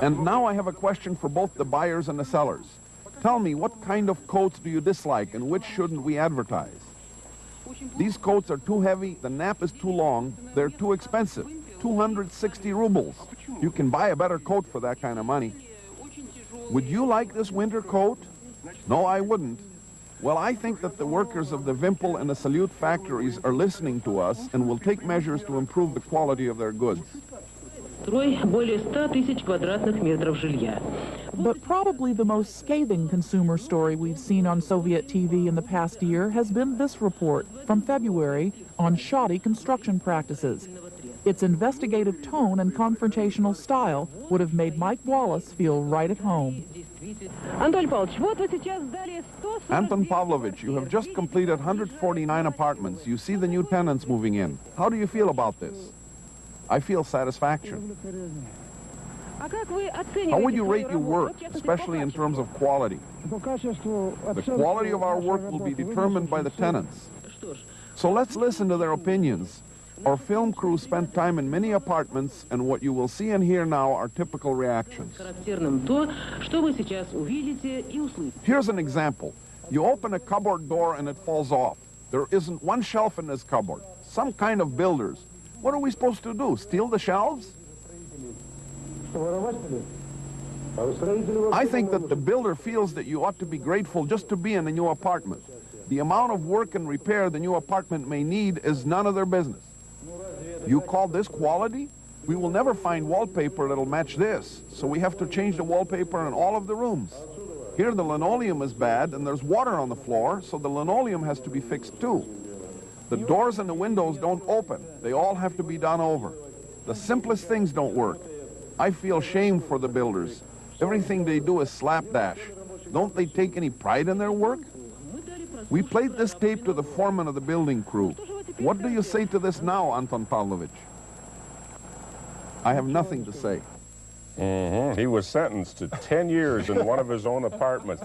And now I have a question for both the buyers and the sellers. Tell me, what kind of coats do you dislike and which shouldn't we advertise? These coats are too heavy, the nap is too long, they're too expensive. 260 rubles. You can buy a better coat for that kind of money. Would you like this winter coat? No, I wouldn't. Well, I think that the workers of the Wimpel and the Salute factories are listening to us and will take measures to improve the quality of their goods. But probably the most scathing consumer story we've seen on Soviet TV in the past year has been this report from February on shoddy construction practices. Its investigative tone and confrontational style would have made Mike Wallace feel right at home. Anton Pavlovich, you have just completed 149 apartments. You see the new tenants moving in. How do you feel about this? I feel satisfaction. How would you rate your work, especially in terms of quality? The quality of our work will be determined by the tenants. So let's listen to their opinions. Our film crew spent time in many apartments, and what you will see and hear now are typical reactions. Here's an example. You open a cupboard door and it falls off. There isn't one shelf in this cupboard. Some kind of builders. What are we supposed to do? Steal the shelves? I think that the builder feels that you ought to be grateful just to be in a new apartment. The amount of work and repair the new apartment may need is none of their business. You call this quality? We will never find wallpaper that'll match this, so we have to change the wallpaper in all of the rooms. Here the linoleum is bad and there's water on the floor, so the linoleum has to be fixed too. The doors and the windows don't open. They all have to be done over. The simplest things don't work. I feel shame for the builders. Everything they do is slapdash. Don't they take any pride in their work? We played this tape to the foreman of the building crew. What do you say to this now, Anton Pavlovich? I have nothing to say. He was sentenced to 10 years in one of his own apartments.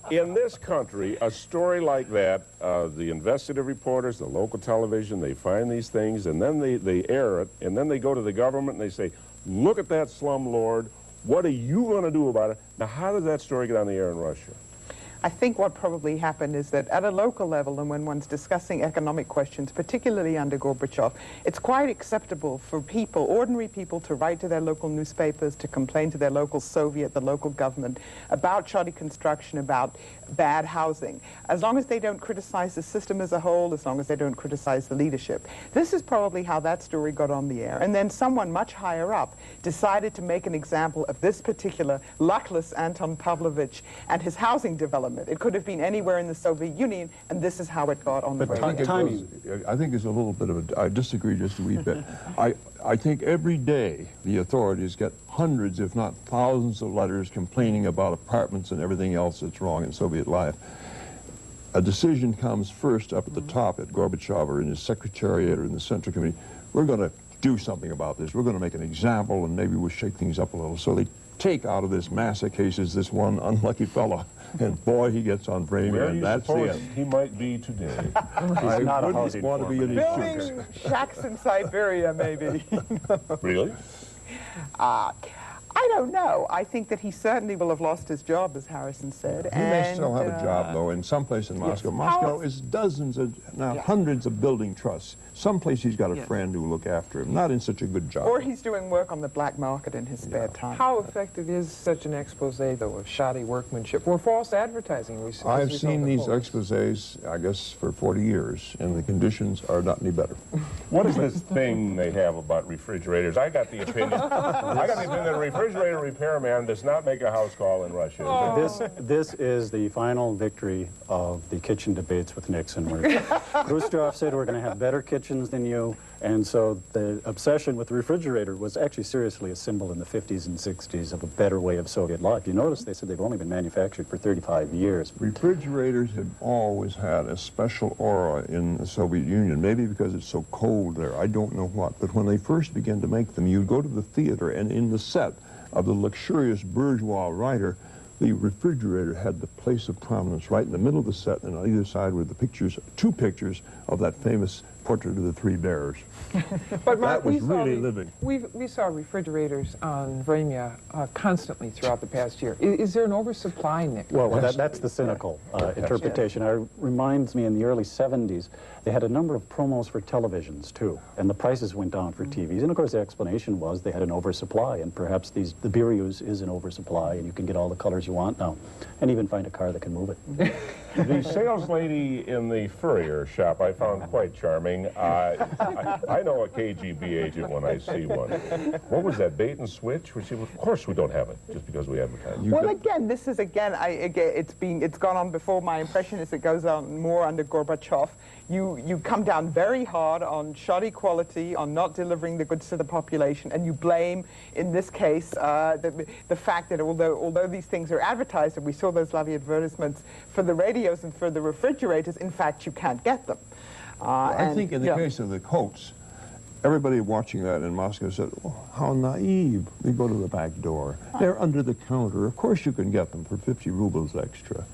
In this country, a story like that, the investigative reporters, the local television, they find these things, and then they air it, and then they go to the government and they say, look at that slumlord, what are you going to do about it? Now, how did that story get on the air in Russia? I think what probably happened is that at a local level, and when one's discussing economic questions, particularly under Gorbachev, it's quite acceptable for people, ordinary people, to write to their local newspapers, to complain to their local Soviet, the local government, about shoddy construction, about bad housing, as long as they don't criticize the system as a whole, as long as they don't criticize the leadership. This is probably how that story got on the air. And then someone much higher up decided to make an example of this particular luckless Anton Pavlovich and his housing development. It could have been anywhere in the Soviet Union, and this is how it got on the radio. I think it's a little bit of a, I disagree just a wee bit. I think every day the authorities get hundreds, if not thousands, of letters complaining about apartments and everything else that's wrong in Soviet life. A decision comes first up at the top at Gorbachev or in his secretariat or in the Central Committee. We're going to do something about this. We're going to make an example, and maybe we'll shake things up a little. So they take out of this mass of cases this one unlucky fellow, and boy, he gets on Vremya, and that's the end. He might be today. I wouldn't want to be in his shoes. Building shacks in Siberia, maybe. Really? I don't know. I think that he certainly will have lost his job, as Harrison said. He may still have a job, though, in some place in Moscow. Yes. Moscow is dozens of, hundreds of building trusts. Someplace he's got a friend who will look after him, not in such a good job. Or he's doing work on the black market in his spare time. How effective is such an expose, though, of shoddy workmanship or false advertising? I've seen these exposés, I guess, for 40 years, and the conditions are not any better. What is this thing they have about refrigerators? I got the opinion that a refrigerator repairman does not make a house call in Russia. Oh. This is the final victory of the kitchen debates with Nixon, where Khrushchev said we're going to have better kitchens than you, and so the obsession with the refrigerator was actually seriously a symbol in the 50s and 60s of a better way of Soviet life. You notice they said they've only been manufactured for 35 years. Refrigerators have always had a special aura in the Soviet Union, maybe because it's so cold there, I don't know what, but when they first began to make them, you'd go to the theater, and in the set of the luxurious bourgeois writer, the refrigerator had the place of prominence right in the middle of the set, and on either side were the pictures, two pictures of that famous portrait of the three bears. But Mark, that was really living. We saw refrigerators on Vremya constantly throughout the past year. Is there an oversupply, Nick? Well, that's the cynical interpretation. It reminds me in the early 70s, they had a number of promos for televisions, too, and the prices went down for TVs. And, of course, the explanation was they had an oversupply, and perhaps the Beerus is an oversupply, and you can get all the colors you want now, and even find a car that can move it. The sales lady in the furrier shop I found quite charming. I know a KGB agent when I see one. What was that, bait and switch? Of course we don't have it, just because we advertise. Well, again, this is, it's gone on before. My impression is it goes on more under Gorbachev. You come down very hard on shoddy quality, on not delivering the goods to the population, and you blame, in this case, the fact that although these things are advertised, and we saw those lovely advertisements for the radios and for the refrigerators, in fact, you can't get them. I think in the case of the coats, everybody watching that in Moscow said, oh, how naive. They go to the back door. They're under the counter. Of course you can get them for 50 rubles extra.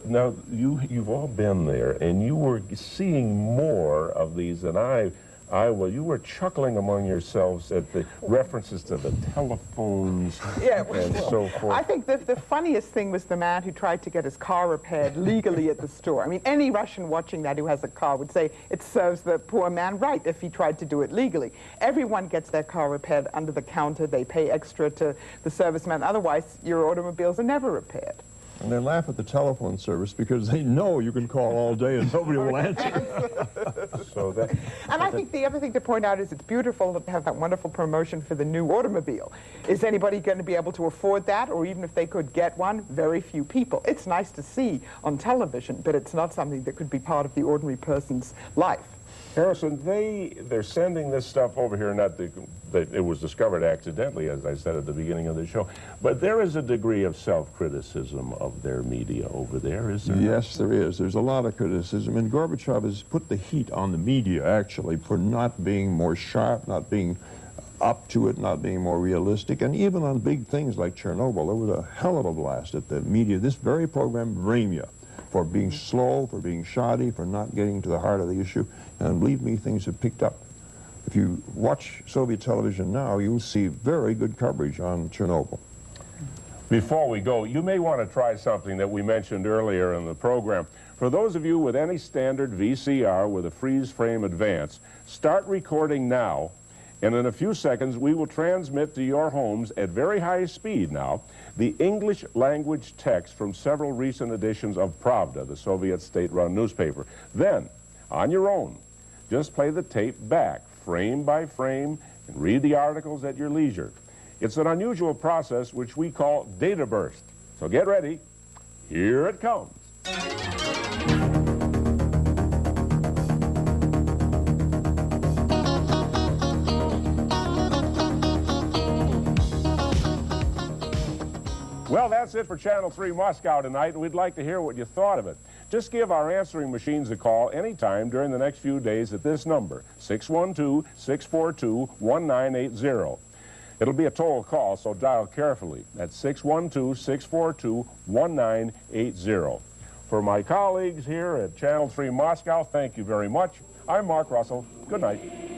Now, you've all been there, and you were seeing more of these than I was. You were chuckling among yourselves at the references to the telephones and so forth. I think the funniest thing was the man who tried to get his car repaired legally at the store. I mean, any Russian watching that who has a car would say it serves the poor man right if he tried to do it legally. Everyone gets their car repaired under the counter. They pay extra to the serviceman. Otherwise, your automobiles are never repaired. And they laugh at the telephone service because they know you can call all day and nobody will answer. And I think the other thing to point out is it's beautiful to have that wonderful promotion for the new automobile. Is anybody going to be able to afford that? Or even if they could get one, very few people. It's nice to see on television, but it's not something that could be part of the ordinary person's life. Harrison, they're sending this stuff over here, not that it was discovered accidentally, as I said at the beginning of the show, but there is a degree of self-criticism of their media over there, is there? Yes, there is. There's a lot of criticism, and Gorbachev has put the heat on the media, actually, for not being more sharp, not being up to it, not being more realistic, and even on big things like Chernobyl, there was a hell of a blast at the media. This very program blamed you for being slow, for being shoddy, for not getting to the heart of the issue, and believe me, things have picked up. If you watch Soviet television now, you'll see very good coverage on Chernobyl. Before we go, you may want to try something that we mentioned earlier in the program. For those of you with any standard VCR with a freeze frame advance, start recording now, and in a few seconds we will transmit to your homes at very high speed now the English language text from several recent editions of Pravda, the Soviet state-run newspaper. Then, on your own, just play the tape back, frame by frame, and read the articles at your leisure. It's an unusual process which we call data burst. So get ready. Here it comes. Well, that's it for Channel 3 Moscow tonight, and we'd like to hear what you thought of it. Just give our answering machines a call anytime during the next few days at this number, 612-642-1980. It'll be a toll call, so dial carefully. That's 612-642-1980. For my colleagues here at Channel 3 Moscow, thank you very much. I'm Mark Russell. Good night.